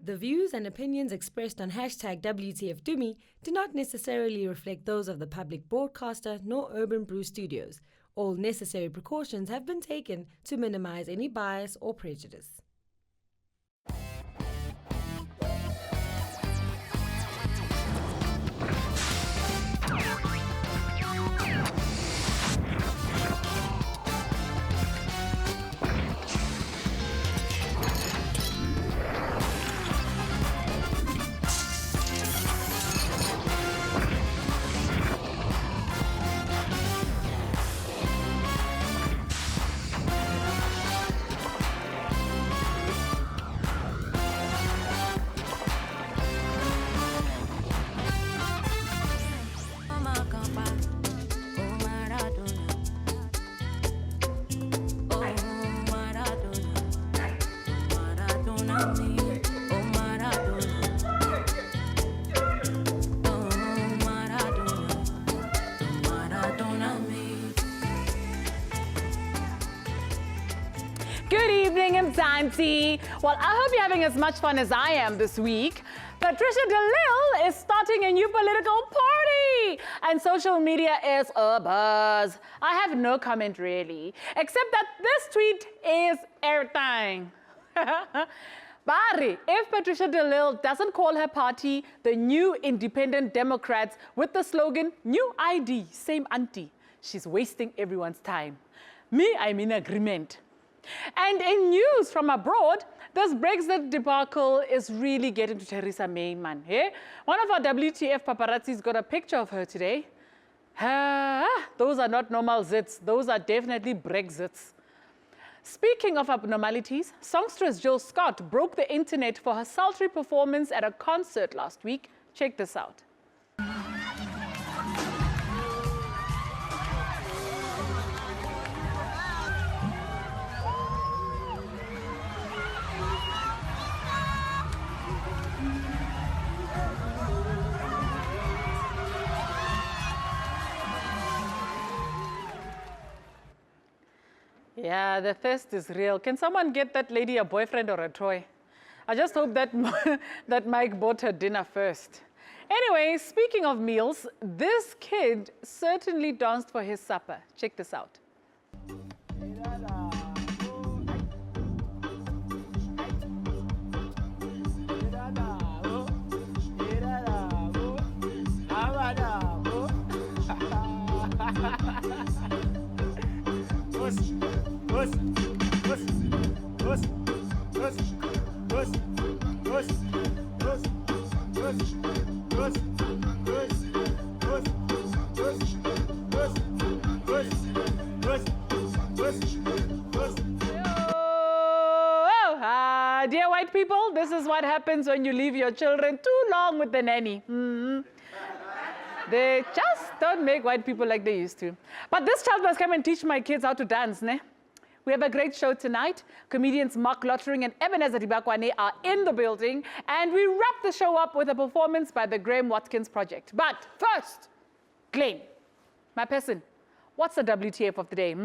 The views and opinions expressed on #WTFTumi do not necessarily reflect those of the public broadcaster nor Urban Brew Studios. All necessary precautions have been taken to minimize any bias or prejudice. Good evening, Mzansi. Well, I hope you're having as much fun as I am this week. Patricia de Lille is starting a new political party, and social media is a buzz. I have no comment really, except that this tweet is airtime. Bari, if Patricia de Lille doesn't call her party the New Independent Democrats with the slogan, New ID, same auntie, she's wasting everyone's time. Me, I'm in agreement. And in news from abroad, this Brexit debacle is really getting to Theresa May, man. Yeah? One of our WTF paparazzis got a picture of her today. Those are not normal zits. Those are definitely Brexits. Speaking of abnormalities, songstress Jill Scott broke the internet for her sultry performance at a concert last week. Check this out. Yeah, the thirst is real. Can someone get that lady a boyfriend or a toy? I just hope that, that Mike bought her dinner first. Anyway, speaking of meals, this kid certainly danced for his supper. Check this out. Dear white people, this is what happens when you leave your children too long with the nanny. They just don't make white people like they used to. But this child must come and teach my kids how to dance, ne? We have a great show tonight. Comedians Marc, Lottering and Ebenezer Dibakwane are in the building, and we wrap the show up with a performance by the Graeme Watkins Project. But first, Graeme, my person, what's the WTF of the day?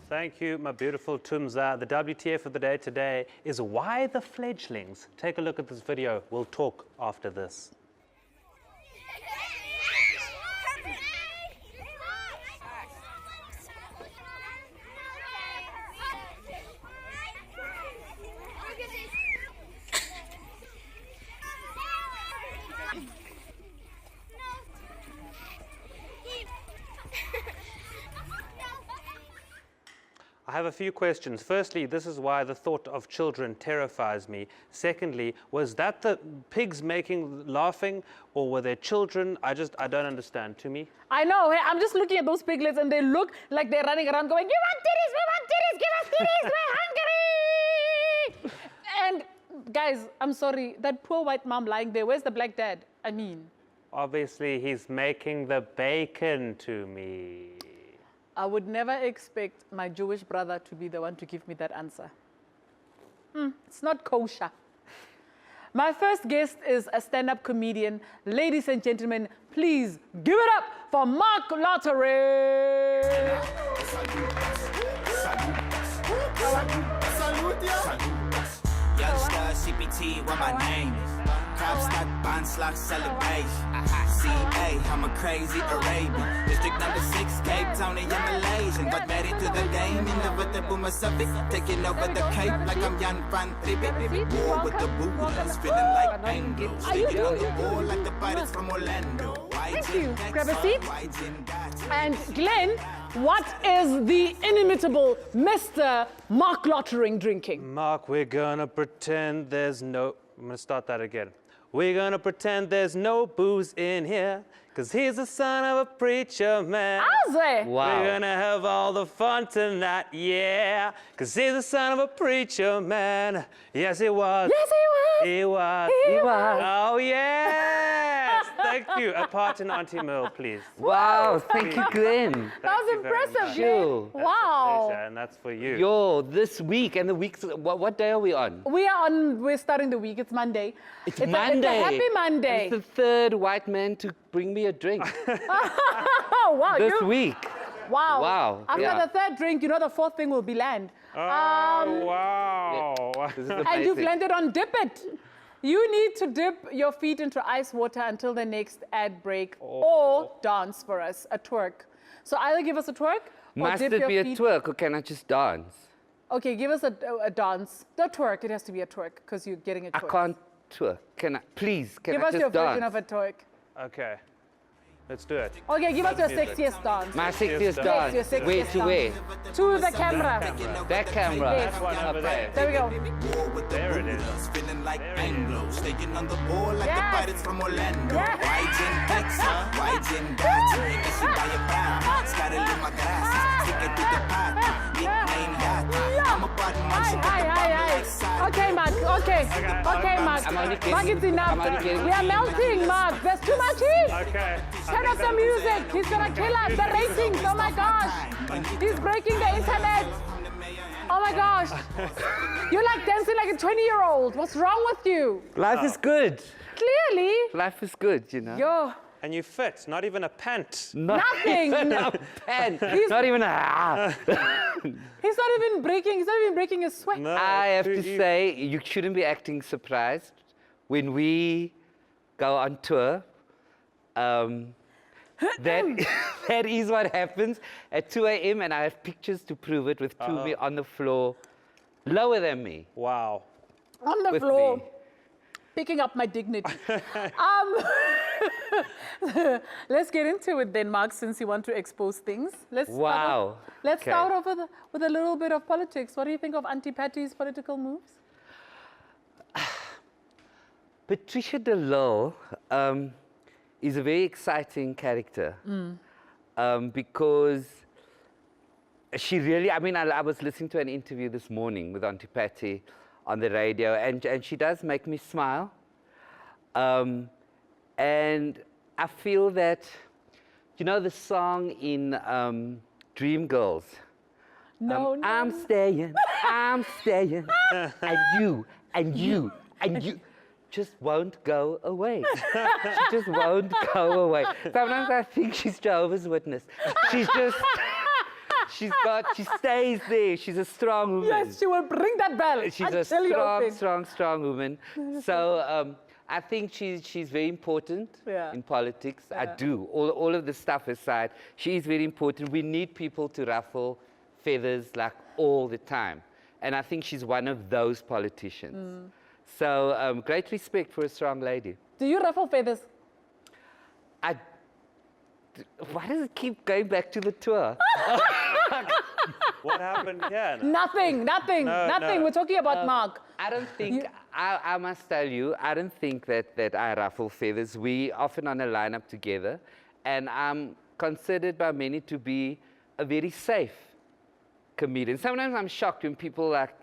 Thank you, my beautiful Tumza. The WTF of the day today is why the fledglings. Take a look at this video. We'll talk after this. I have a few questions. Firstly, this is why the thought of children terrifies me. Secondly, was that the pigs laughing, or were there children? I don't understand. To me, I know. Hey, I'm just looking at those piglets and they look like they're running around going, "You want titties? We want titties! Give us titties! We're hungry!" And guys, I'm sorry, that poor white mom lying there, where's the black dad? I mean, obviously he's making the bacon to me. I would never expect my Jewish brother to be the one to give me that answer. It's not kosher. My first guest is a stand-up comedian. Ladies and gentlemen, please give it up for Marc Lottering. Youngster CPT, what my name is. Crop stock, bond stock, celebration. CA, I'm a crazy Arabian. District number 6, Cape Town, and Malaysian. Got married to the game, inevitable myself. Taking over the Cape like I'm Jan van Riebeek. War with the Buddhas, feeling like Anglo. Sticking on the wall like the pirates from Orlando. Thank you. Grab a seat. And Glenn, what is the inimitable Mr. Marc Lottering drinking? Mark, we're gonna pretend there's no... I'm gonna start that again. We're gonna pretend there's no booze in here, cause he's the son of a preacher man. Azwe! Wow. We're gonna have all the fun tonight, yeah, cause he's the son of a preacher man. Yes, he was. Yes, he was. He was. He was. Oh, yes! Thank you. A part in Auntie Merle, please. Wow, thank you, Glenn. That was you very impressive, much. Glenn. Sure. Wow. Pleasure, and that's for you. Yo, this week and the weeks, what day are we on? We're starting the week. It's Monday. It's It's Monday. a happy Monday. It's the third white man to bring me a drink Oh, wow. this week. Wow. Wow, After yeah. the third drink, you know the fourth thing will be land. Oh, wow. This is And amazing. you've landed on dip it. You need to dip your feet into ice water until the next ad break or dance for us, a twerk. So either give us a twerk or Must dip it your be a feet. twerk or can I just dance? Okay, give us a dance. The twerk, it has to be a twerk because you're getting a I twerk. can't twerk. Can I, please, can Give I us just your dance? version of a twerk. Okay. Let's do it. Okay, give us your Music. sexiest dance. My sexiest Yes, dance. your sexiest Where to dance. where? To the camera. That camera. Yes. One over there. There we go. War with the There it is. Buddhas, feeling like There it is. Anglo. Staying on the ball like Yes. the pirates from Orlando. Yes. White gin Texas, white gin Dati. Kasi tayo brown, Scarlet Magrassi. Take it to the party, nickname Yati. I'm a bad man, she got the bottle like Sally. Okay, Mark. Okay. Okay, Mark. I'm only kidding. Mark, it's enough. I'm only kidding. We are melting, Mark. There's too much heat. Okay. Turn up the music. He's gonna kill us. The ratings. Oh my gosh. He's breaking the internet. Oh my gosh. You're like dancing like a 20-year-old. What's wrong with you? Life is good. Clearly. Life is good, you know. Yo. And you fit, not even a pant. Nothing. Even a pen. Not even a... He's not even breaking his sweat. No, I have to you- say, you shouldn't be acting surprised when we go on tour. That is what happens at 2 a.m. and I have pictures to prove it with Tumi on the floor, lower than me. Wow. On the With floor. me. Picking up my dignity. Let's get into it then, Mark, since you want to expose things. Let's start Wow. off- Let's Okay. start off with a little bit of politics. What do you think of Auntie Patty's political moves? Patricia de Lille is a very exciting character because she really, I mean, I was listening to an interview this morning with Auntie Patty on the radio, and she does make me smile. And I feel that, you know, the song in Dreamgirls. No, no. I'm staying, and you just won't go away. She just won't go away. Sometimes I think she's Jehovah's Witness. She stays there. She's a strong woman. Yes, she will bring that bell. She's a until you open. strong woman. So I think she's very important Yeah. in politics. I do. All of the stuff aside, she is very important. We need people to ruffle feathers like all the time. And I think she's one of those politicians. So great respect for a strong lady. Do you ruffle feathers? Why does it keep going back to the tour? What happened here? Nothing. no. We're talking about Mark. I don't think, I must tell you, I don't think that I ruffle feathers. We often on a lineup together, and I'm considered by many to be a very safe comedian. Sometimes I'm shocked when people like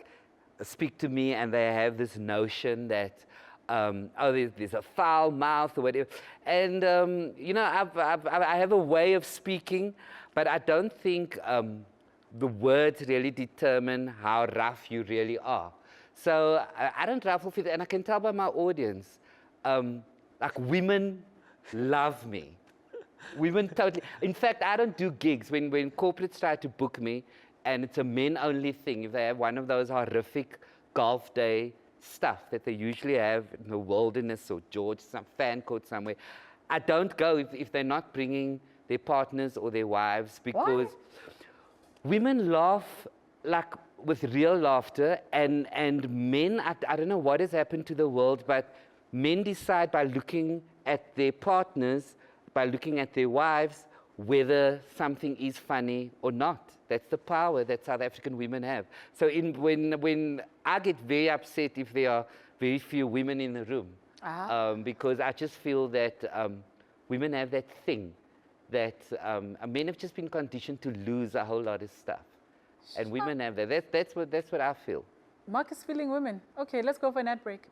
speak to me and they have this notion that, there's a foul mouth or whatever. And, you know, I have a way of speaking, but I don't think the words really determine how rough you really are. So I don't ruffle feathers, and I can tell by my audience, like women love me. Women totally. In fact, I don't do gigs. When corporates try to book me, and it's a men-only thing. If they have one of those horrific golf day stuff that they usually have in the wilderness or George, some fan court somewhere, I don't go if they're not bringing their partners or their wives, because women laugh like with real laughter, and men, I don't know what has happened to the world, but men decide by looking at their partners, by looking at their wives, whether something is funny or not. That's the power that South African women have. So when I get very upset if there are very few women in the room, because I just feel that women have that thing that men have just been conditioned to lose a whole lot of stuff. And women have that. That's what I feel. Marc is feeling women. Okay, let's go for an ad break.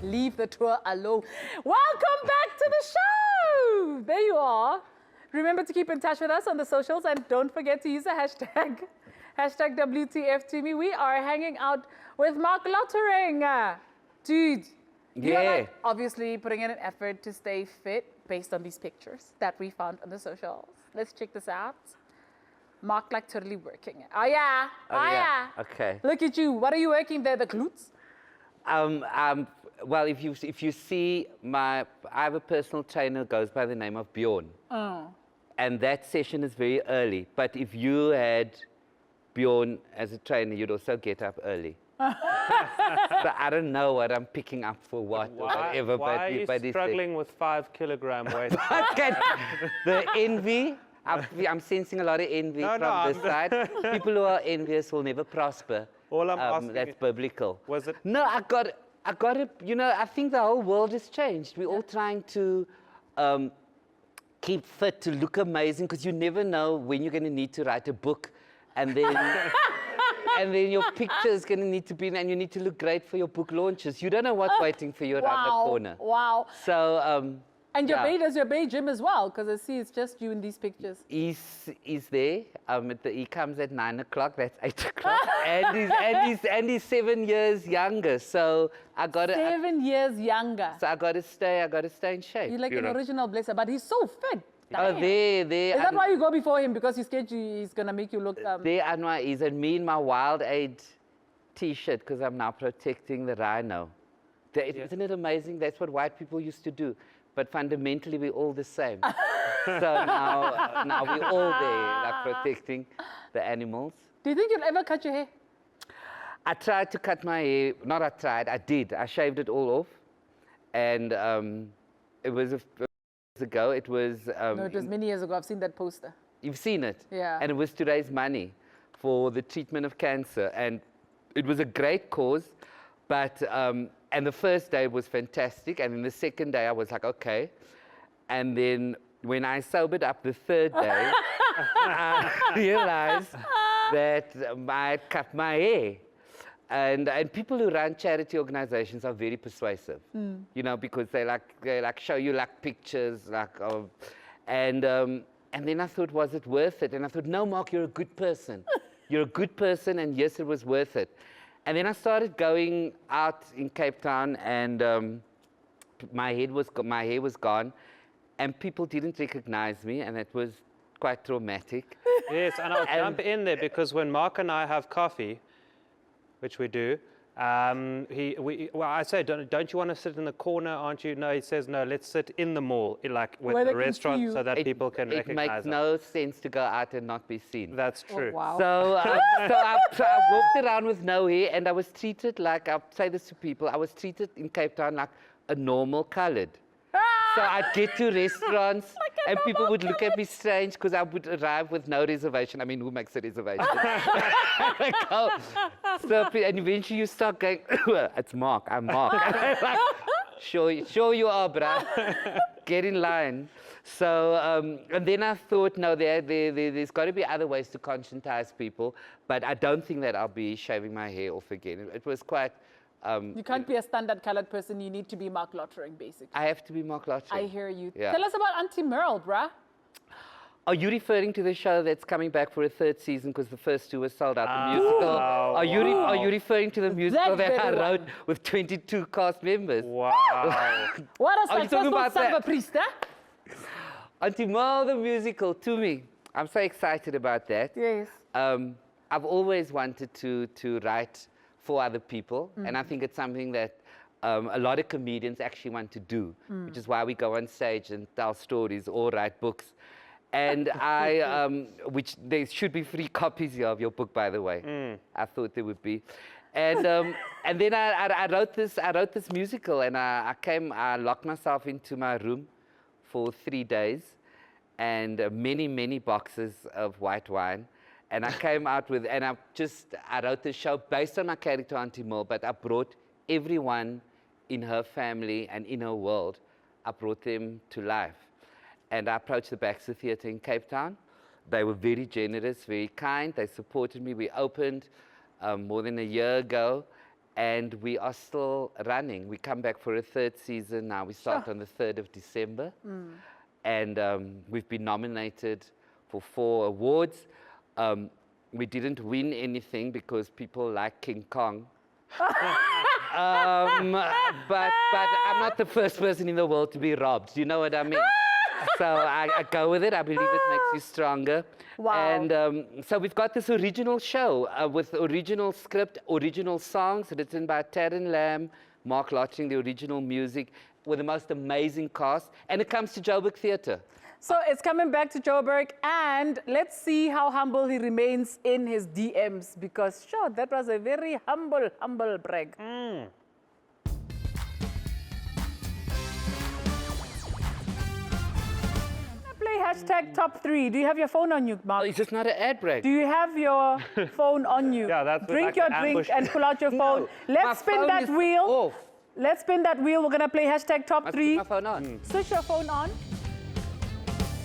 Leave the tour alone. Welcome back to the show. There you are. Remember to keep in touch with us on the socials, and don't forget to use the hashtag WTFTumi. We are hanging out with Marc Lottering. Dude, you are like obviously putting in an effort to stay fit based on these pictures that we found on the socials. Let's check this out. Marc like totally working. Oh yeah. Okay. Look at you. What are you working there? The glutes? Well, if you see I have a personal trainer who goes by the name of Bjorn. Oh. And that session is very early. But if you had Bjorn as a trainer, you'd also get up early. So I don't know what I'm picking up for what or whatever. Why are you struggling with 5 kilogram weight? The envy. I'm sensing a lot of envy from this side. People who are envious will never prosper. All I'm asking that's biblical. Was it? No, I got it. You know, I think the whole world has changed. We're all trying to keep fit, to look amazing, because you never know when you're going to need to write a book, and then and then your picture is going to need to be, and you need to look great for your book launches. You don't know what's waiting for you around the corner. Wow. So. And does your bay gym as well? Because I see it's just you in these pictures. He's there. He comes at 9 o'clock. That's 8 o'clock. and he's 7 years younger. So I got to 7 years younger. So I got to stay in shape. You're like an original blesser, but he's so fit. Oh, there. Is that why you go before him? Because you're scared he's gonna make you look. There, Anwar is, and me in my Wild Aid T-shirt, because I'm now protecting the rhino. Isn't it amazing? That's what white people used to do. But fundamentally, we're all the same. So now we're all there, like protecting the animals. Do you think you'll ever cut your hair? I tried to cut my hair. Not I tried, I did. I shaved it all off. And it was years ago. It was... no, it was many years ago. I've seen that poster. You've seen it? Yeah. And it was to raise money for the treatment of cancer. And it was a great cause, but... and the first day was fantastic, and then the second day I was like, okay. And then when I sobered up the third day, I realized that I had cut my hair. And people who run charity organizations are very persuasive, you know, because they show you like pictures, and then I thought, was it worth it? And I thought, no, Marc, you're a good person. You're a good person, and yes, it was worth it. And then I started going out in Cape Town, and my hair was gone, and people didn't recognize me, and it was quite traumatic. Yes, and I'll jump in there, because when Marc and I have coffee, which we do, I say, don't you want to sit in the corner, aren't you? No, he says, no, let's sit in the mall, like with the restaurant, so that people can recognize us. It makes no sense to go out and not be seen. That's true. Oh, wow. So I walked around with no hair, and I was treated like, I'll say this to people, I was treated in Cape Town like a normal colored. So I'd get to restaurants, and people would look at me strange because I would arrive with no reservation. I mean, who makes a reservation? And eventually you start going, it's Marc, I'm Marc. Like, sure you are, bruh. Get in line. So, and then I thought, no, there's got to be other ways to conscientize people, but I don't think that I'll be shaving my hair off again. It was quite You can't be a standard colored person. You need to be Marc Lottering, basically. I have to be Marc Lottering. I hear you. Yeah. Tell us about Auntie Merle, bruh. Are you referring to the show that's coming back for a third season because the first two were sold out, the musical? Are you referring to the musical that I wrote with 22 cast members? Wow. What a Are you talking successful about Samba that? priest, eh? Auntie Merle, the musical, Tumi. I'm so excited about that. Yes. I've always wanted to write for other people, and I think it's something that a lot of comedians actually want to do, which is why we go on stage and tell stories or write books. And which there should be free copies here of your book, by the way. I thought there would be. And then I wrote this musical, and I locked myself into my room for 3 days, and many boxes of white wine. And I came out with, and I wrote the show based on my character Auntie Merle, but I brought everyone in her family and in her world, I brought them to life. And I approached the Baxter Theatre in Cape Town. They were very generous, very kind. They supported me. We opened more than a year ago, and we are still running. We come back for a third season now. We start on the 3rd of December. And we've been nominated for 4 awards. We didn't win anything because people like King Kong. But I'm not the first person in the world to be robbed. You know what I mean? So I go with it. I believe it makes you stronger. Wow. And so we've got this original show with original script, original songs written by Taryn Lamb, Marc Lottering, the original music, with the most amazing cast. And it comes to Joburg Theatre. So it's coming back to Joburg, and let's see how humble he remains in his DMs, because sure, that was a very humble brag. Play hashtag top 3. Do you have your phone on you, Marc? It's just not an ad break. Do you have your phone on you? Yeah, that's Drink like your an drink ambush. and pull out your phone. my Let's spin phone that is wheel. off. Let's spin that wheel. We're going to play hashtag top I 3. put my phone on. Switch your phone on.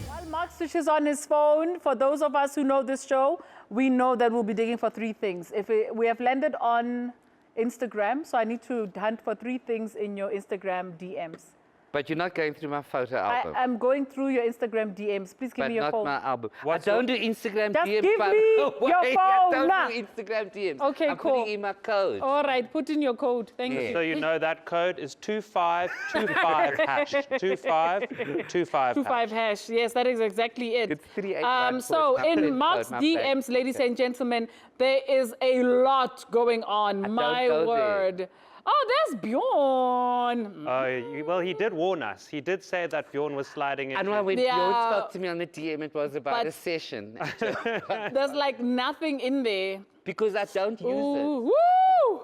While Marc switches on his phone, for those of us who know this show, we know that we'll be digging for 3 things. If we have landed on Instagram, so I need to hunt for 3 things in your Instagram DMs. But you're not going through my photo album. I'm going through your Instagram DMs. Please give But me your not phone. my album. What's I don't do Instagram Just DMs. give by me the way. your I phone don't now. do Instagram DMs. Okay, I'm cool. putting in my code. All right, put in your code. Thank Yeah. you. So you know that code is 2525 hash. 2525 25 hash. Yes, that is exactly it. It's 3814. So My credit in code, Marc's my DMs, ladies and gentlemen, there is a lot going on. don't My go there. word. Oh, there's Bjorn. Well, he did warn us. He did say that Bjorn was sliding in. And when Yeah. Bjorn spoke to me on the DM, it was about But- a session. There's like nothing in there. Because I don't use it. Ooh, woo!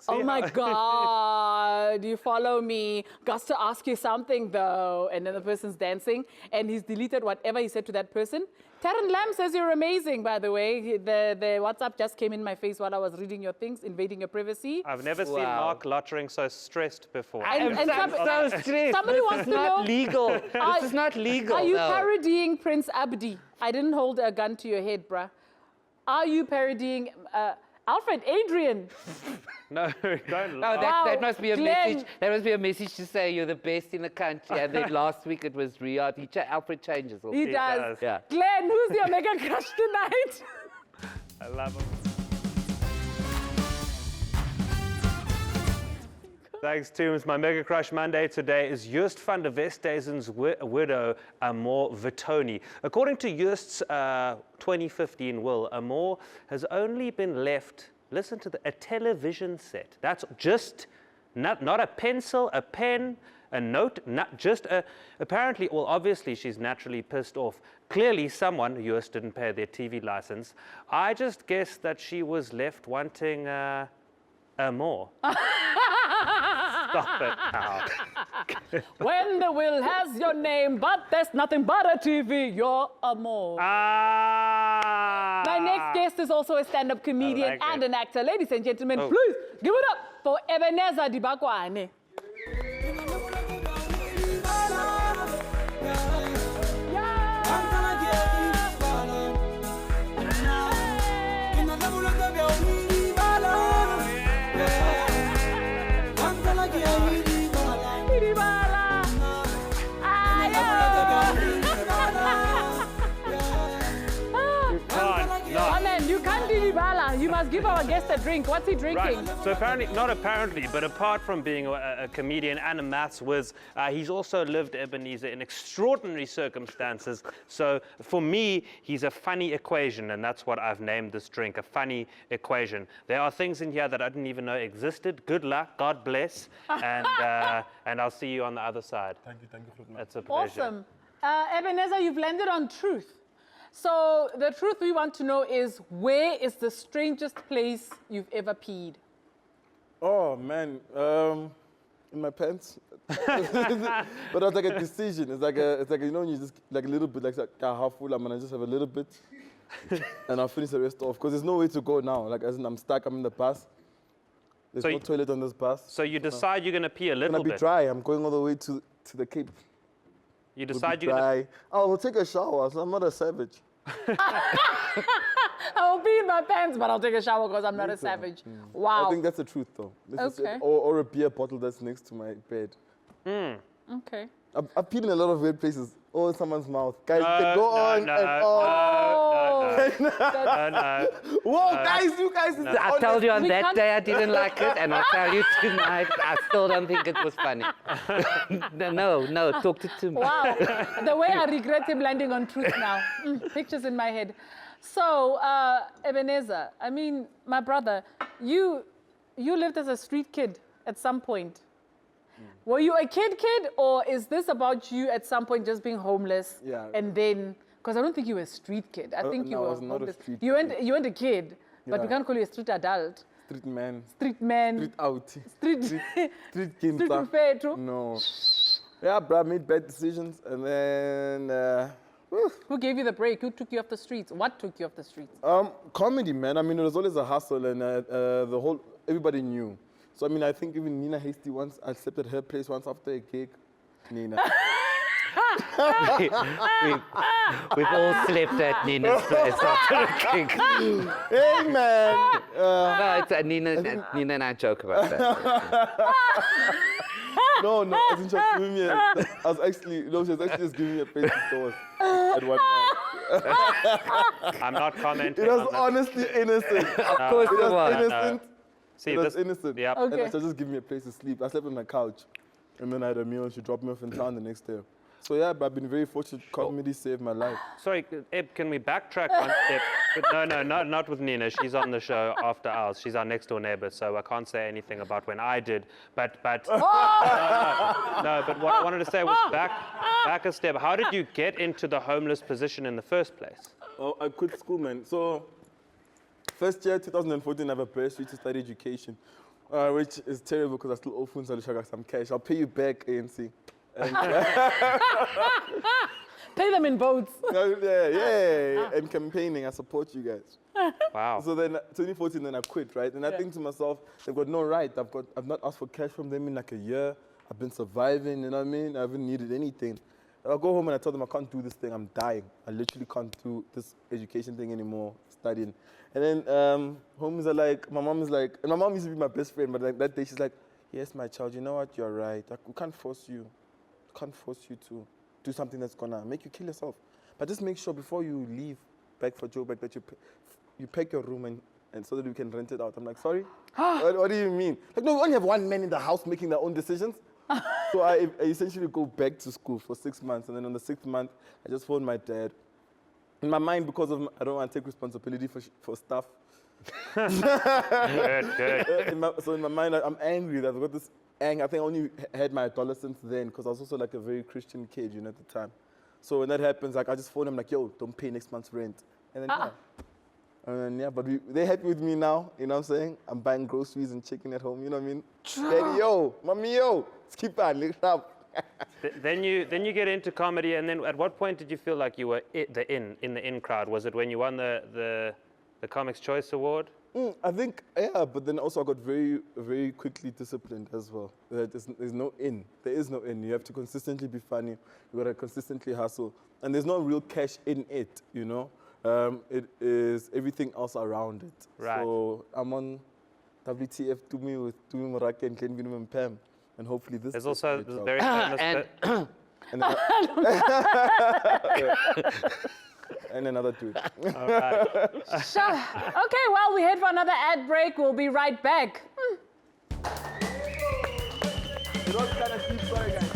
Oh my God, you follow me. Got to ask you something though. And then the person's dancing and he's deleted whatever he said to that person. Taryn Lamb says you're amazing, by the way. The WhatsApp just came in my face while I was reading your things, invading your privacy. I've never seen Wow. Marc Lottering so stressed before. And I'm some- so stressed. somebody This wants is to not know- legal. This is not legal. Are you no. parodying Prince Abdi? I didn't hold a gun to your head, bruh. Are you parodying Alfred Adrian? No, don't No, laugh. Wow, that must be a Glenn. message. That must be a message to say you're the best in the country. And then last week it was Riyadh. Alfred changes. Also. He He does. does. Yeah. Glenn, who's your mega crush tonight? I love him. Thanks, Tooms. My Mega Crush Monday today is Joost van der Westhuizen's widow, Amor Vitoni. According to Joost's 2015 will, Amor has only been left, listen to a television set. That's just not a pencil, a pen, a note, not just a, apparently, well, obviously she's naturally pissed off. Clearly someone, Joost didn't pay their TV license. I just guessed that she was left wanting Amor. Stop it now. When the will has your name, but there's nothing but a TV, you're Amor. Ah! My next guest is also a stand-up comedian like and it. an actor. Ladies and gentlemen, Oh. please give it up for Ebenezer Dibakwane. must give our guest a drink. What's he drinking? Right. So apparently, not apparently, but apart from being a comedian and a maths whiz, he's also lived Ebenezer in extraordinary circumstances. So for me, he's a funny equation, and that's what I've named this drink, a funny equation. There are things in here that I didn't even know existed. Good luck, God bless, and I'll see you on the other side. Thank you, Grootman. That's a pleasure. Awesome. Ebenezer, you've landed on truth. So the truth we want to know is, where is the strangest place you've ever peed? Oh, man. In my pants. But it was like a decision. It's like, you know, you just, like a little bit, like half full, I'm going to just have a little bit. And I'll finish the rest off. Because there's no way to go now. Like, as in, I'm stuck, I'm in the bus. There's no toilet on this bus. So you decide you're going to pee a little bit. I'm going to be dry. I'm going all the way to the Cape. You decide you're going to... Oh, we'll take a shower. So I'm not a savage. I'll be in my pants, but I'll take a shower because I'm not a savage. Wow. I think that's the truth, though. Okay. Or a beer bottle that's next to my bed. Okay. I've peed in a lot of weird places. Oh, in someone's mouth. Guys, they go on and on. No. Whoa, guys, you guys. I told you on that day I didn't like it, and I'll tell you tonight, I still don't think it was funny. No, talk to me. Wow. The way I regret him landing on truth now. Pictures in my head. So, Ebenezer, I mean, my brother, you lived as a street kid at some point. Were you a kid, or is this about you at some point just being homeless? Yeah. And then, because I don't think you were a street kid. I think you no, were I was not a homeless. street You weren't a kid, but we Yeah. can't call you a street adult. Street man. Street man. Street out. Street Street Street kinta. fair too. No. Yeah, bro, I made bad decisions. And then, Who gave you the break? Who took you off the streets? What took you off the streets? comedy, man. I mean, it was always a hustle, and everybody knew. So, I mean, I think even Nina Hasty once, I slept at her place once after a gig. Nina. We've all slept at Nina's place after a gig. Hey, man. No, it's, Nina and I joke about that. No, I think she was giving me she was actually just giving me a place to stores at one night. I'm not commenting It was on that. honestly innocent. Of course It it was was. innocent. See, It was this, innocent. Yep. Okay. And she just give me a place to sleep. I slept on my couch. And then I had a meal and she dropped me off in town the next day. So yeah, but I've been very fortunate. Comedy saved my life. Sorry, Eb, can we backtrack one step? But no, not with Nina. She's on the show after ours. She's our next door neighbor, so I can't say anything about when I did. But no, but what I wanted to say was back a step. How did you get into the homeless position in the first place? Oh, I quit school, man. So first year, 2014, I have a bursary to study education, which is terrible because I still owe Funza Lushaka some cash. I'll pay you back, ANC. And, Pay them in boats. yeah. I'm campaigning. I support you guys. Wow. So then, 2014, then I quit, right? And I think to myself, they've got no right. I've not asked for cash from them in like a year. I've been surviving, you know what I mean? I haven't needed anything. I'll go home and I tell them I can't do this thing. I'm dying. I literally can't do this education thing anymore, studying. And then homies are like, my mom is like, and my mom used to be my best friend, but like that day she's like, yes, my child, you know what? You're right. Like, we can't force you. We can't force you to do something that's gonna make you kill yourself. But just make sure before you leave back for Joburg that you pack your room and so that we can rent it out. I'm like, sorry? what do you mean? Like, no, we only have one man in the house making their own decisions. So I essentially go back to school for 6 months. And then on the 6th month, I just phoned my dad. In my mind, because of I don't want to take responsibility for stuff. Good. So in my mind, I'm angry that I've got this anger. I think I only had my adolescence then because I was also like a very Christian kid, you know, at the time. So when that happens, like I just phone him like, yo, don't pay next month's rent. And then but they're happy with me now, you know what I'm saying? I'm buying groceries and chicken at home, you know what I mean? Daddy, yo, mommy, yo, skip on, lift up. Then you get into comedy, and then at what point did you feel like you were in the in crowd? Was it when you won the Comics Choice Award? I think, yeah, but then also I got very, very quickly disciplined as well. There's no in. There is no in. You have to consistently be funny. You got to consistently hustle. And there's no real cash in it, you know? It is everything else around it. Right. So I'm on WTFTumi with Marc and Graeme and Pam. And hopefully this There's also works out. very famous... And and another dude. All right. Sure. Okay, well, we head for another ad break. We'll be right back. It was kind of deep, sorry guys.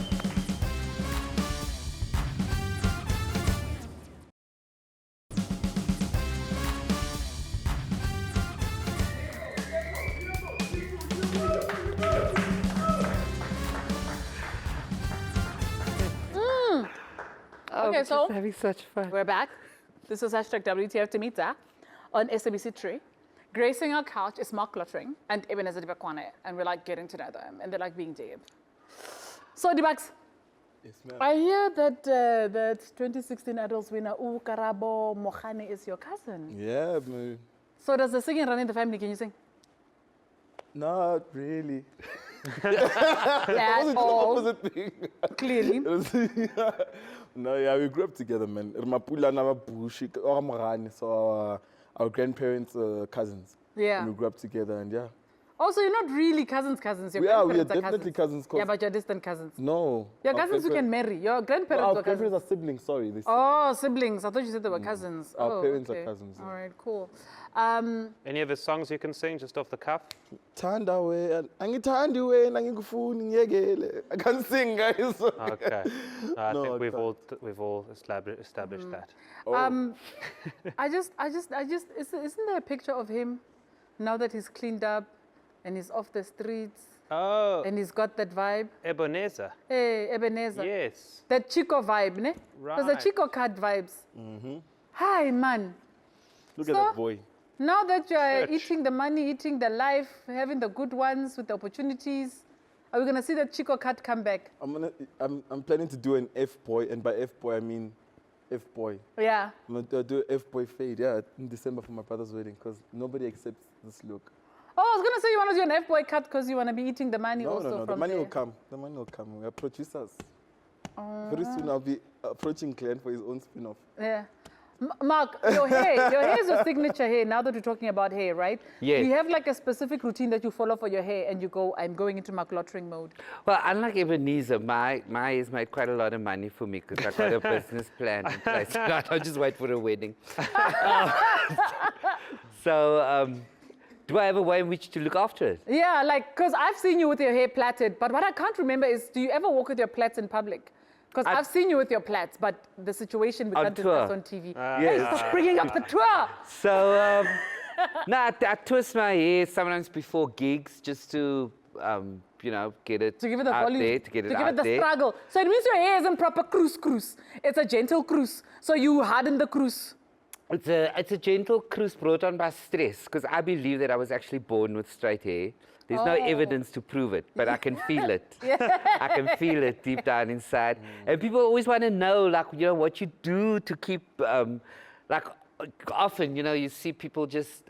Okay, so having such fun. we're back. This is hashtag WTFTumi on SABC3. Gracing our couch is Marc Lottering and Ebenezer Dibakwane, and we're like getting to know them, and they're like being Dib. So, Dibaks, Yes, ma'am. I hear that that 2016 Adults winner Karabo Mohane is your cousin. Yeah, man. So does the singing run in the family? Can you sing? Not really. At all, Opposite thing. clearly. No, yeah, we grew up together, man. Mapula na Bushi, so our grandparents' cousins. Yeah. And we grew up together, and yeah. Also, you're not really cousins. Your We are grandparents definitely cousins. Yeah, but you're distant cousins. No. Your our cousins you can marry. Your grandparents Our were cousins. grandparents are siblings, sorry. Oh, siblings. I thought you said they were cousins. Our Oh, parents okay. are cousins. All right, cool. Any of his songs you can sing just off the cuff? Thanda we, angithandi wena ngikufuni ngiyekele. I can't sing, guys. Okay. No, I No, think I we've all established that. Isn't there a picture of him now that he's cleaned up and he's off the streets Oh, and he's got that vibe? Ebenezer. Hey, Ebenezer. Yes. That Chico vibe, ne? There's the Right. Chico card vibes. Hi, man. Look at So- that boy. Now that you are Church. eating the money, eating the life, having the good ones with the opportunities, are we going to see that Chico card come back? I'm planning to do an F-boy, and by F-boy I mean F-boy. Yeah. I'm gonna do an F-boy fade, yeah, in December for my brother's wedding, because nobody accepts this look. Oh, I was going to say you want to do an F-boy cut because you want to be eating the money No, also no, no, from the money there. will come. The money will come. We are producers. Very soon I'll be approaching Glenn for his own spin-off. Yeah. Mark, your hair is your signature hair. Now that we're talking about hair, right? Yes. Do you have like a specific routine that you follow for your hair and you go, I'm going into Marc Lottering mode? Well, unlike Ebenezer, my has made quite a lot of money for me because I've got a business plan in place. I don't just wait for a wedding. Do I have a way in which to look after it? Yeah, like, because I've seen you with your hair plaited, but what I can't remember is, do you ever walk with your plaits in public? Because I've seen you with your plaits, but the situation we On can't tour. discuss on TV. Yes. Hey, stop bringing up the tour. So, I twist my hair sometimes before gigs just to, get it To give it the out volume. there, to get it give out it the there. struggle. So it means your hair isn't proper cruise. It's a gentle cruise. So you harden the cruise. It's a gentle cruise brought on by stress because I believe that I was actually born with straight hair. There's no evidence to prove it, but I can feel it. I can feel it deep down inside. And people always want to know, what you do to keep, often, you see people just,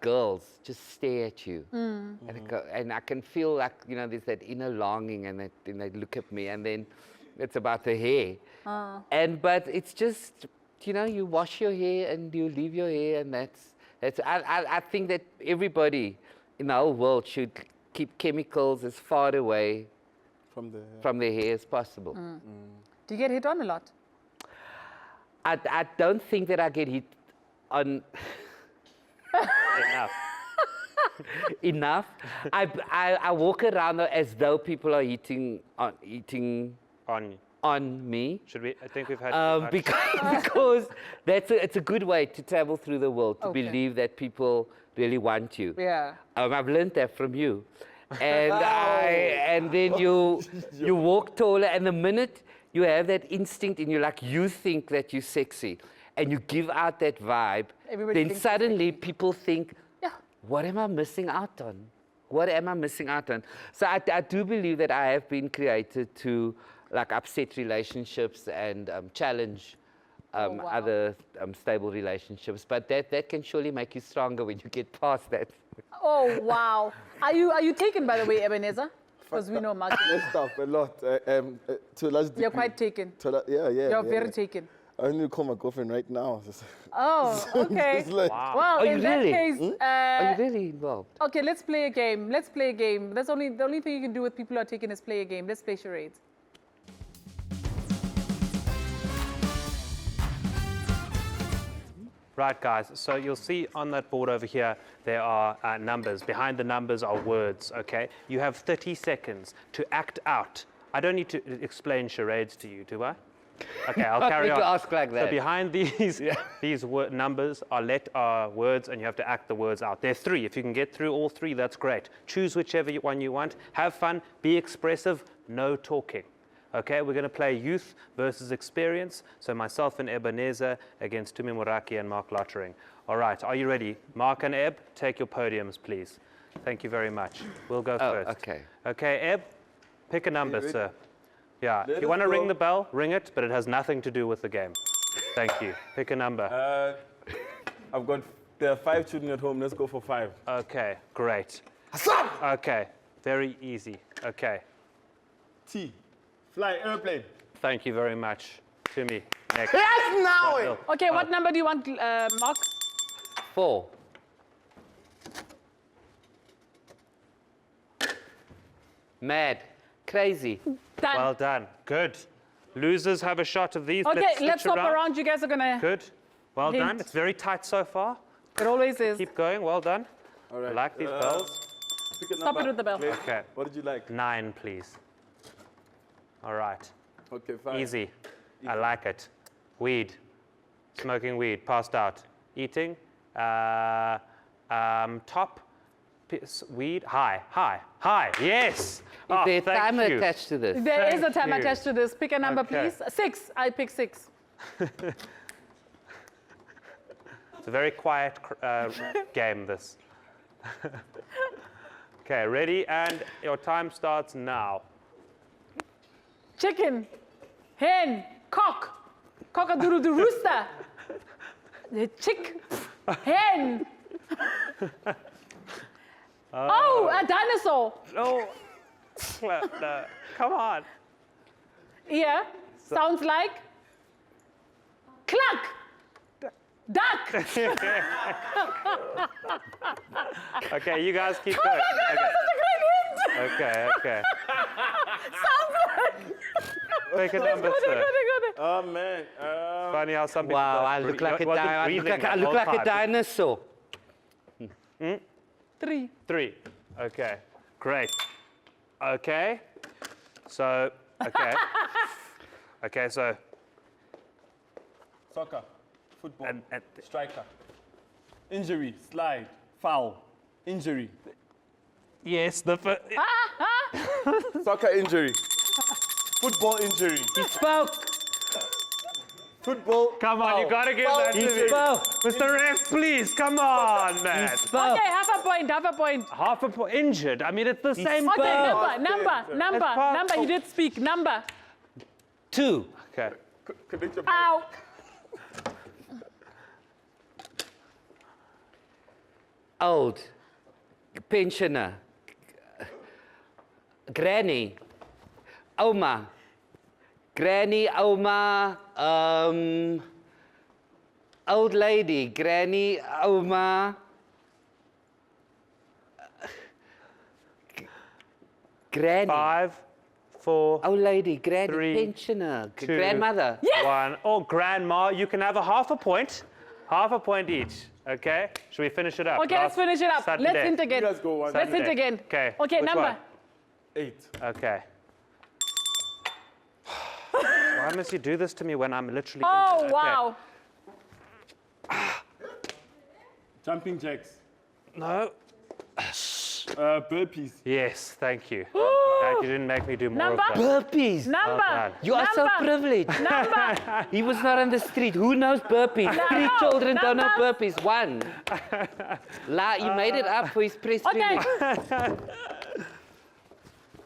girls, just stare at you. And I can feel there's that inner longing and they look at me and then it's about the hair. But it's just, you wash your hair and you leave your hair and I think that everybody in the whole world should keep chemicals as far away from their hair as possible. Do you get hit on a lot? I don't think that I get hit on enough. I walk around as though people are eating on me. I think we've had Because it's a good way to travel through the world, to believe that people really want you. Yeah. I've learned that from you. And then you walk taller, and the minute you have that instinct in you, you think that you're sexy, and you give out that vibe, Everybody then thinks suddenly people think, Yeah. what am I missing out on? What am I missing out on? So I do believe that I have been created to upset relationships and challenge other stable relationships. But that can surely make you stronger when you get past that. Oh, wow. Are you taken, by the way, Ebenezer? Because we know Mark. Messed up a lot. To a large degree. You're quite taken. Yeah. You're very taken. I need to call my girlfriend right now. Oh, okay. It's like, Well, Are in you that really? case, Are you really involved? okay, let's play a game. That's the only thing you can do with people who are taken is play a game. Let's play charades. Right, guys, so you'll see on that board over here, there are numbers. Behind the numbers are words, okay? You have 30 seconds to act out. I don't need to explain charades to you, do I? Okay, I'll carry on. To ask like that. So behind these, numbers are words, and you have to act the words out. There are 3. If you can get through all 3, that's great. Choose whichever one you want. Have fun. Be expressive. No talking. Okay, we're going to play youth versus experience. So myself and Ebenezer against Tumi Moraki and Marc Lottering. All right, are you ready? Marc and Eb, take your podiums, please. Thank you very much. We'll go first. Okay. Okay, Eb, pick a number, ready? sir. Yeah, Let if you us want to go. ring the bell, ring it, but it has nothing to do with the game. Thank you. Pick a number. There are 5 children at home. Let's go for 5. Okay, great. Okay, very easy. Okay, T. Fly, airplane. thank you very much. To me. Next. Yes, now! Okay, what number do you want, Mark? 4. Mad. Crazy. Done. Well done. Good. Losers have a shot of these. Okay, let's switch swap around. You guys are gonna. Good. Well done. Hint. It's very tight so far. It always is. Keep going. Well done. All right. I like these bells. Pick a Stop number. it with the bell. Claire, Okay. What did you like? 9, please. All right. Okay, 5. Easy. I like it. Weed. Smoking weed. Passed out. Eating. Top. Weed. High. High. High. Yes. Is Oh, there a thank timer you. attached to this? There is a Thank time you. attached to this. Pick a number, Okay. please. 6. I pick 6. It's a very quiet game, this. Okay, ready? And your time starts now. Chicken, hen, cock, cock-a-doodle-doo rooster, the chick, hen. Oh, a dinosaur. No. No. Come on. Yeah, sounds like cluck, duck. Okay, you guys keep going. That's such a great hint. Okay, okay. Sounds like. Pick a number, sir. Oh, man. Funny how some people Wow, don't I look breathe. like a Wasn't I look breathing like, that I look whole like a time. dinosaur. 3. 3. Okay, great. Okay, so, okay. Okay, so, Soccer. Football. and Striker. Injury. Slide. Foul. Injury. yes, the first. Soccer injury. Football injury. He spoke. Football. Come on, you gotta give that to He me. spoke. Mr. Ref, please, come on, He man. spoke. Okay, half a point, half a point. Half a point injured. I mean, it's the same Okay, thing. number. part- You did speak. Number. 2. Okay. Connect your Ow. Old. Pensioner. Granny. Oma. Granny, Oma. Old lady. Granny, Oma. Granny. 5, 4, Old lady, granny, 3, pensioner, 2, grandmother. 1. Oh, grandma, you can have a half a point. Half a point each. Okay? Should we finish it up? Okay, let's finish it up. Saturday. Let's hint again. You guys go one. Let's hint Saturday. again. Okay. Okay, Which number. one? 8. Okay. Why must you do this to me when I'm literally Oh, injured? wow. Jumping jacks. No. Burpees. Yes, thank you. Glad you didn't make me do more Number? of that. Burpees. Number. done. You are so Number. privileged. Number. He was not on the street. Who knows burpees? No. 3 children don't know Number. burpees. 1. He made it up for his press Okay. release.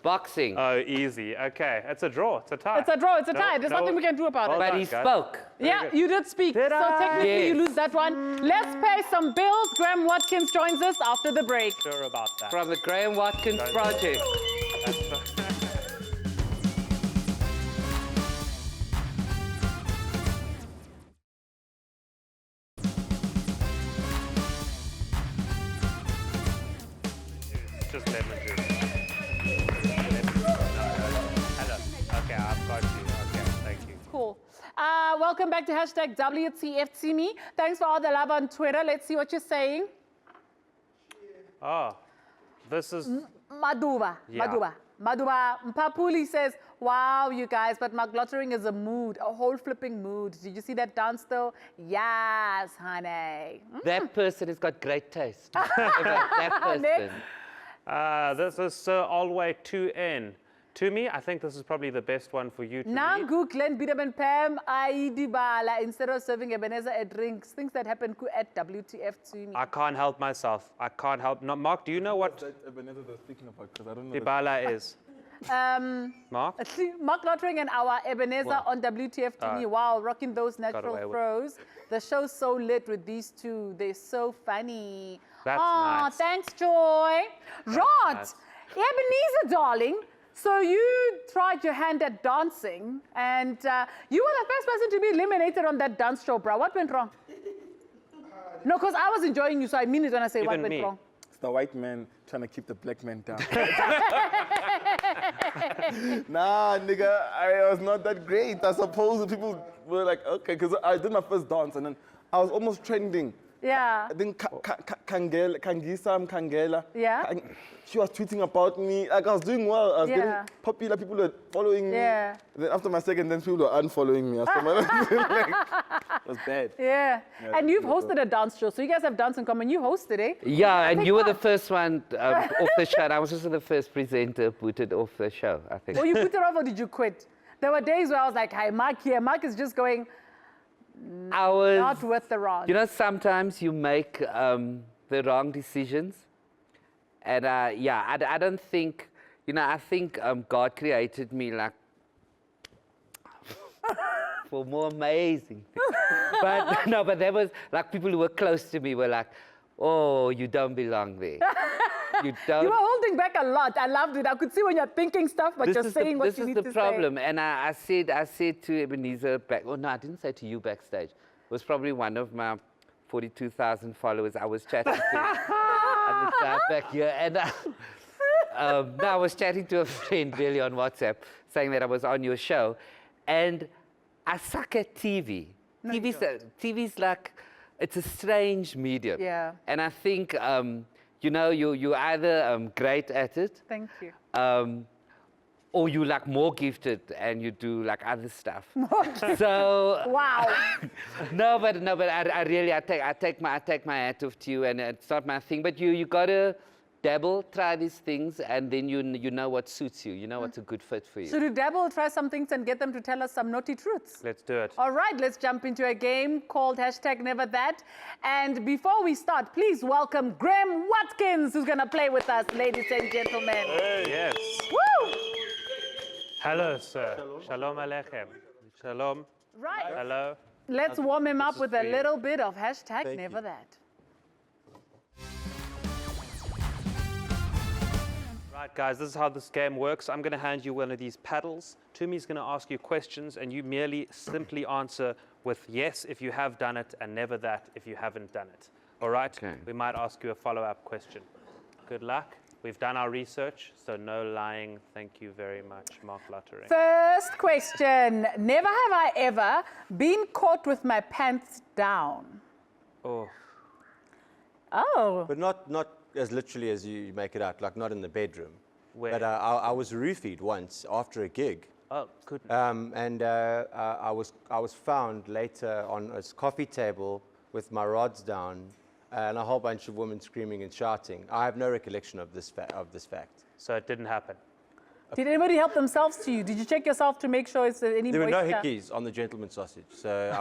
Boxing. Oh, easy. Okay, it's a draw. It's a tie. It's a draw. It's a No, tie. There's no. nothing we can do about Well it. But done, he guys. spoke. Yeah, you did speak. Did so I? technically you Yes. lose that one. Let's pay some bills. Graeme Watkins joins us after the break. Sure about that. From the Graeme Watkins Project. Just lemon juice. Lemon juice. No. Hello. Okay, I've got you. Okay, thank you. Cool. Welcome back to hashtag WTFTumi. Thanks for all the love on Twitter. Let's see what you're saying. Oh, this is... Maduva. Yeah. Maduva Mpapuli says, wow, you guys, but Marc, Lottering is a mood, a whole flipping mood. Did you see that dance though? Yes, honey. That person has got great taste. That person. Next. This is Sir Alway 2N. To me, I think this is probably the best one for you to read. Nangu, Glenn, Bidam and Pam, Dibakwane, instead of serving Ebenezer a drink, things that happen at WTFTumi. I can't help myself. I can't help. No, Mark, do you know what Ebenezer they're speaking about? Because I don't know. Dibala is? Mark? Marc Lottering and our Ebenezer on WTFTumi. Wow, rocking those natural throws. The show's so lit with these two. They're so funny. That's nice. Thanks, Joy. Right. nice. Ebenezer, darling. So you tried your hand at dancing, and you were the first person to be eliminated on that dance show, bro. What went wrong? No, because I was enjoying you, so I mean it when I say Even what went me. wrong. It's the white man trying to keep the black man down. Nah, nigga, I was not that great. I suppose people were like, okay, because I did my first dance, and then I was almost trending. Yeah. I think Kangela. Yeah. She was tweeting about me. Like I was doing well. I was getting popular. People were following me. Yeah. Then after my second dance, people were unfollowing me. Like, it was bad. Yeah. And you've hosted a dance show, so you guys have dance in common. You hosted, eh? Yeah, and you were the first one off the show. I was also the first presenter booted off the show, I think. Or you put it off, or did you quit? There were days where I was like, hi, Marc here. Marc is just going, not worth the rod. You know, sometimes you make the wrong decisions. And yeah, I don't think, you know, I think God created me like for more amazing things. But no, but there was like people who were close to me were like, oh, you don't belong there. You don't. You were holding back a lot. I loved it. I could see when you're thinking stuff, but you're saying what you need to say. This is the problem. And I said to Ebenezer back, oh no, I didn't say to you backstage. It was probably one of my 42,000 followers I was chatting to at the time back here. And no, I was chatting to a friend really on WhatsApp saying that I was on your show. And I suck at TV. No, TV's like, it's a strange medium. Yeah. And I think, you know, you're either great at it. Thank you. Or you like more gifted and you do like other stuff. So wow. no, but I really take my hat off to you, and it's not my thing. But you gotta dabble, try these things, and then you know what suits you. You know what's a good fit for you. Should we dabble, try some things, and get them to tell us some naughty truths? Let's do it. All right, let's jump into a game called #NeverThat. And before we start, please welcome Graeme Watkins, who's gonna play with us, ladies and gentlemen. Hey. Yes. Woo! Hello, sir. Shalom Aleichem. Shalom. Right. Hello. Let's warm him up This is with a for you. little bit of #NeverThat. Right, guys, this is how this game works. I'm going to hand you one of these paddles. Tumi's going to ask you questions, and you merely simply answer with yes if you have done it, and never that if you haven't done it. All right? Okay. We might ask you a follow-up question. Good luck. We've done our research, so no lying. Thank you very much, Marc Lottering. First question. Never have I ever been caught with my pants down. Oh, Oh. But not as literally as you make it out, like not in the bedroom. Where? But I was roofied once after a gig. oh, goodness. I was found later on a coffee table with my rods down and a whole bunch of women screaming and shouting. I have no recollection of this fact. So it didn't happen. Did anybody help themselves to you? Did you check yourself to make sure it's any There were no moisture? hickeys on the gentleman's sausage, so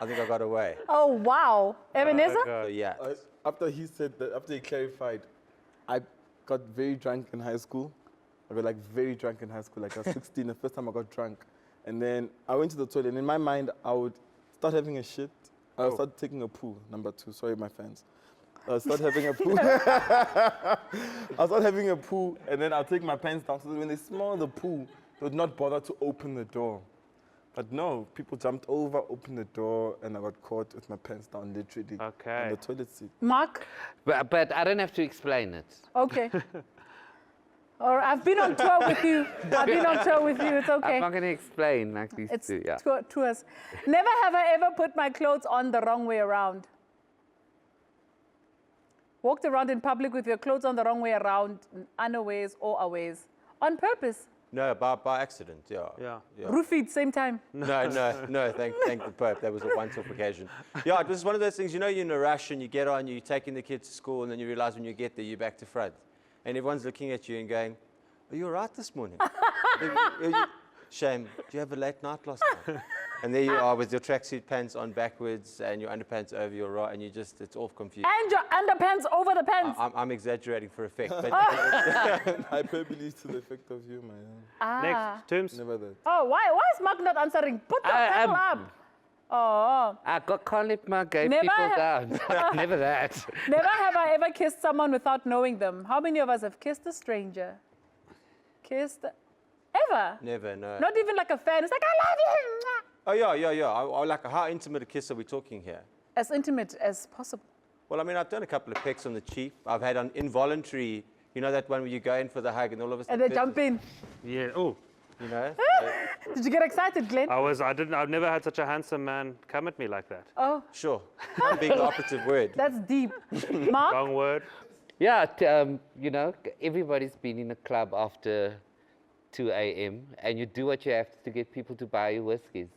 I think I got away. Oh, wow. Ebenezer? So yeah. After he said that, after he clarified, I got very drunk in high school. I got like very drunk in high school. Like I was 16, the first time I got drunk. And then I went to the toilet, and in my mind, I would start having a shit. I would start taking a poo, number 2. Sorry, my fans. I'll start having a poo. I'll start having a poo, and then I'll take my pants down so that when they smell the poo, they would not bother to open the door. But no, people jumped over, opened the door, and I got caught with my pants down, literally, Okay. on the toilet seat. Marc? But I don't have to explain it. Okay. Or I've been on tour with you. I've been on tour with you. It's okay. I'm not going to explain like these It's two. Yeah. tours. Never have I ever put my clothes on the wrong way around. Walked around in public with your clothes on the wrong way around, unawares or awares. On purpose. No, by accident, yeah. Yeah. Roofied, same time. No, thank the Pope. That was a once-off occasion. Yeah, it was one of those things, you know, you're in a rush and you get on, you're taking the kids to school, and then you realize when you get there, you're back to front. And everyone's looking at you and going, are you all right this morning? Shame, do you have a late night last night? And there you are with your tracksuit pants on backwards and your underpants over your right, and it's all confused. And your underpants over the pants. I'm exaggerating for effect, but Hyperbole to the effect of humor. Yeah. Next, Tooms. Never that. Oh, why is Marc not answering? Put the pedal up. Oh. I can't let my gay Never people down. Never that. Never have I ever kissed someone without knowing them. How many of us have kissed a stranger? Ever? never, no. Not even like a fan. It's like, I love you. Oh, yeah. I like, how intimate a kiss are we talking here? As intimate as possible. Well, I mean, I've done a couple of pecks on the cheek. I've had an involuntary, you know, that one where you go in for the hug and all of a And sudden, they jump in. Yeah. Oh, you know. Did you get excited, Glenn? I've never had such a handsome man come at me like that. Oh, Sure. One big operative word. that's deep. Marc? Wrong word. Yeah, you know, everybody's been in a club after 2 a.m. and you do what you have to get people to buy you whiskeys.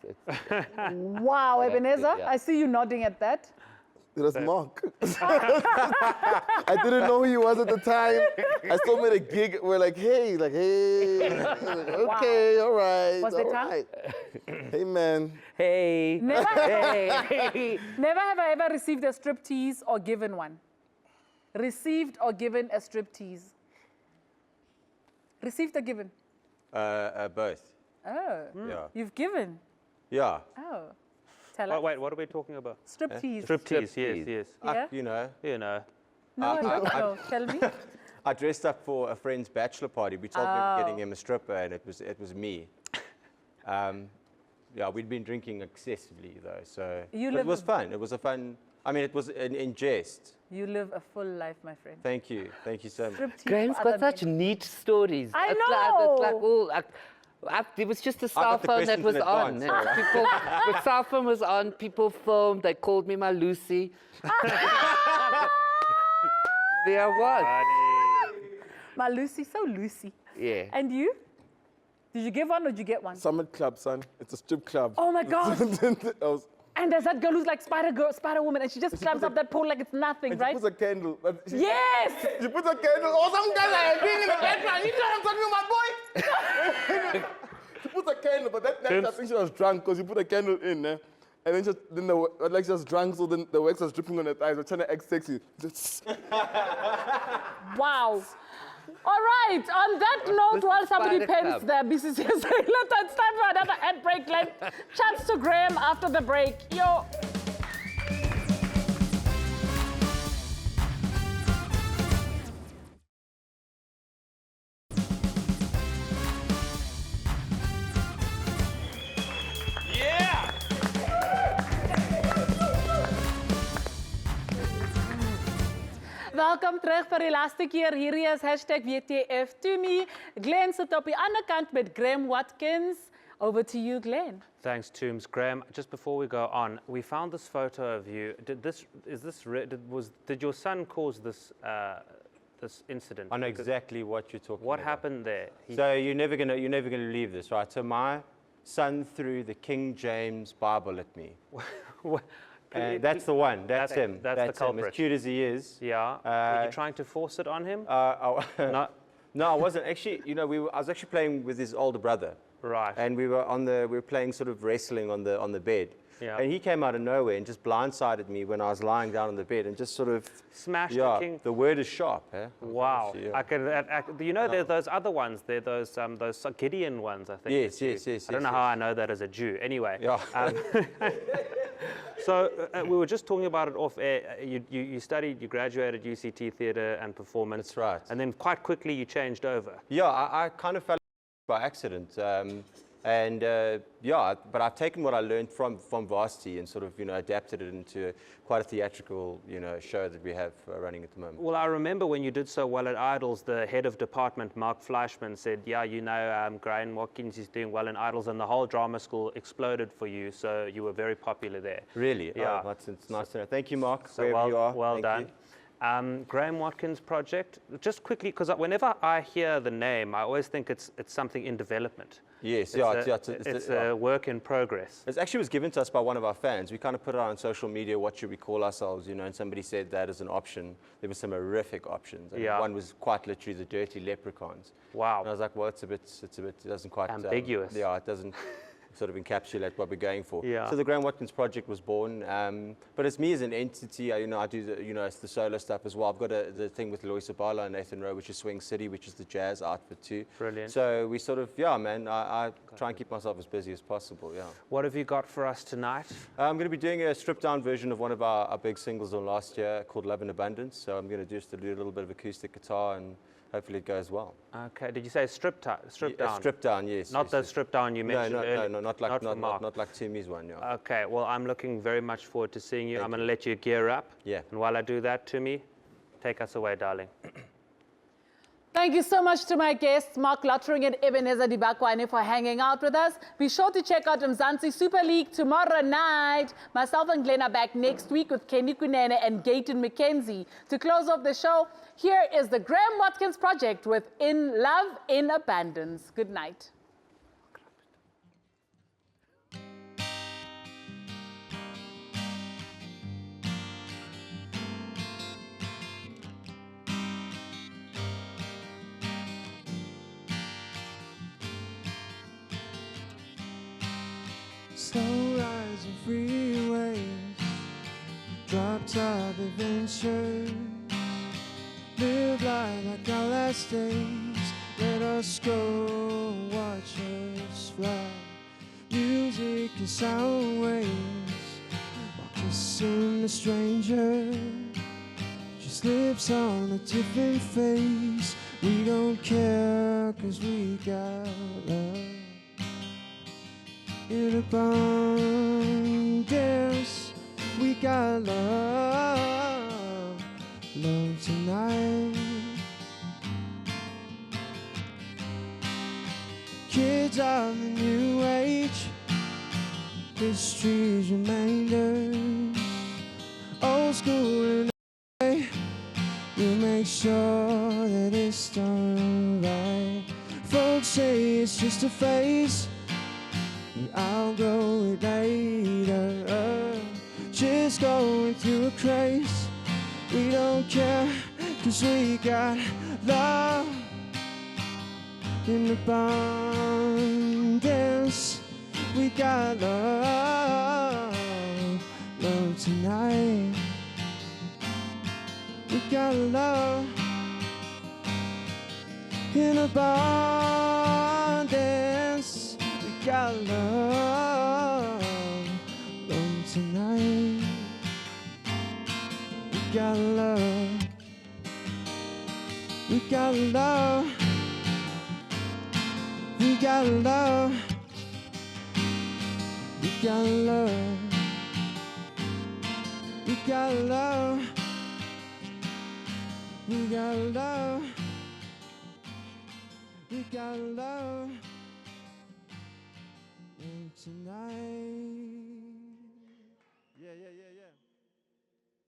Wow, That's it, Ebenezer, yeah. I see you nodding at that. It was Marc. I didn't know who he was at the time. I still made a gig. We're like, hey. Okay, all right. Was all there time? right. Hey, man. Hey. Never, Hey. never have I ever received a striptease or given one. Received or given a striptease. Received or given? Both. Oh, Yeah. you've given. Yeah. Oh, tell Oh, us. wait, what are we talking about? Striptease. Striptease, Striptease. yes. Yeah? You know, You know. No, I don't know. Tell me. I dressed up for a friend's bachelor party. We told him we were getting him a stripper, and it was me. Yeah, we'd been drinking excessively though, so You but it live was a- fun. It was a fun. I mean, it was in jest. You live a full life, my friend. Thank you so much. Striptease Graham's for got other such men. neat stories. I It's know. like all. There was just a cell got the phone that questions was in on. advance, And people, the cell phone was on. People filmed. They called me my Lucy. There I was. My Lucy, so Lucy. Yeah. And you? Did you give one or did you get one? Summit Club, son. It's a strip club. Oh my God. I was, And there's that girl who's like Spider Woman, and she just climbs up that pole like it's nothing, and right? she puts a candle. But Yes! She puts a candle. Oh, some guys are being in the background. You know what I'm talking about, boy? She puts a candle, but that night I think she was drunk because she put a candle in there. And then she was drunk, so then the wax was dripping on her thighs. We're trying to act sexy. Just Wow. All right, on that note, while somebody Spider pens Club. their BCC, it's time for another ad break, Glenn. Chats to Graeme after the break. Yo. Welkom terug vir die laaste keer. Hierdie is #WTFTumi. Glenn sit op die ander kant met Graeme Watkins. Over to you, Glenn. Thanks, Tooms. Graeme, just before we go on, we found this photo of you. Did your son cause this this incident? I know exactly what you're talking What about. happened there? So you're never gonna believe this, right? So my son threw the King James Bible at me. And that's the one. That's him. That's the him. culprit. As cute as he is. Yeah. Were you trying to force it on him? No. No, I wasn't. Actually, you know, I was actually playing with his older brother. Right. And we were playing sort of wrestling on the bed. Yeah. And he came out of nowhere and just blindsided me when I was lying down on the bed and just sort of Smashed yeah, the king. The word is sharp, eh? Wow. Yeah. You know, there's those other ones. There are those Gideon ones, I think. Yes, it's yes. I don't know how I know that as a Jew. Anyway. Yeah. So we were just talking about it off air. You studied, you graduated UCT Theatre and Performance. That's right. And then quite quickly you changed over. Yeah, I kind of fell by accident. And yeah, but I've taken what I learned from varsity and sort of, adapted it into quite a theatrical, show that we have running at the moment. Well, I remember when you did so well at Idols, the head of department, Marc said, yeah, Graeme Watkins is doing well in Idols, and the whole drama school exploded for you, so you were very popular there. Really? Yeah. Oh, it's nice to know. Thank you, Marc, So wherever you are. well Thank done. you. Graeme Watkins project, just quickly, because whenever I hear the name, I always think it's something in development. Yes, It's a work in progress. It actually was given to us by one of our fans. We kind of put it on social media, what should we call ourselves, and somebody said that as an option. There were some horrific options. And Yeah. one was quite literally the dirty leprechauns. Wow. And I was like, well, it doesn't quite... Ambiguous. Yeah, it doesn't sort of encapsulate what we're going for. Yeah. So the Graeme Watkins project was born. But it's me as an entity. I do it's the solo stuff as well. I've got the thing with Lois Abala and Nathan Rowe, which is Swing City, which is the jazz outfit too. Brilliant. So we sort of, I try and keep myself as busy as possible, yeah. What have you got for us tonight? I'm going to be doing a stripped-down version of one of our big singles on last year called Love in Abundance. So I'm going to do a little bit of acoustic guitar, and hopefully it goes well. Okay. Did you say stripped down? Stripped down, yes. Not yes, the yes. strip down you mentioned earlier. No, not like Tumi's one, yeah. Okay. Well, I'm looking very much forward to seeing you. Thank I'm going to you. let you gear up. Yeah. And while I do that, Tumi, take us away, darling. Thank you so much to my guests, Marc Lottering and Ebenezer Dibakwane, for hanging out with us. Be sure to check out Mzansi Super League tomorrow night. Myself and Glenn are back next week with Kenny Kunene and Gayton McKenzie. To close off the show, here is the Graeme Watkins Project with In Love in Abundance. Good night. Slow rising freeways, drop top adventures. Live life like our last days. Let us go, watch us fly. Music and sound waves, while kissing a stranger. Just lips on a different face. We don't care, 'cause we got love. In abundance, we got love, love tonight. Kids of the new age, history's reminders. Old school and we'll make sure that it's done right. Folks say it's just a phase, I'll grow it later. Just going through a craze. We don't care, 'cause we got love in abundance. We got love, love tonight. We got love in abundance. We got love, love tonight. We got love. We got love. We got love. We got love. We got love. We got love. We got love. And tonight. Yeah.